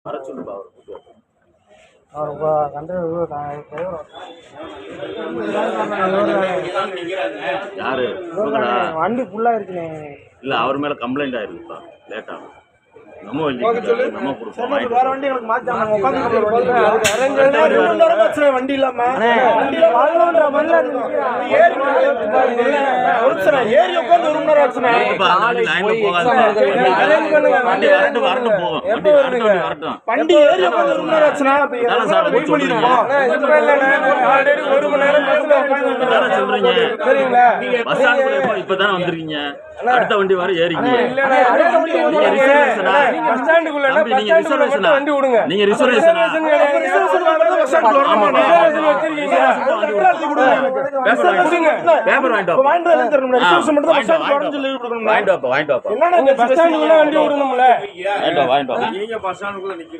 வர சொல்லுப்பா யாரு வண்டி ஃபுல்லா இருக்குண்ணே. இல்ல அவர் மேல கம்ப்ளைண்ட் ஆயிருக்குப்பா. லேட் ஆகும். நம்ம நம்ம கொடுப்போம். வேற வண்டி எனக்கு மாத்தாங்க. வண்டி இல்லாம ஏறி உட்காந்து ஒரு மணி நேரம் ஆச்சுண்ணே. வண்டி ஏறி உட்காந்து ஒரு மணி நேரம் ஆச்சுண்ணா. இப்பதான் வந்திருக்கீங்க. அடுத்த வண்டி வர ஏறிங்க. நீங்க ரிசர்வேஷன் பேப்பர் வாங்கிட்டு வாங்கிட்டு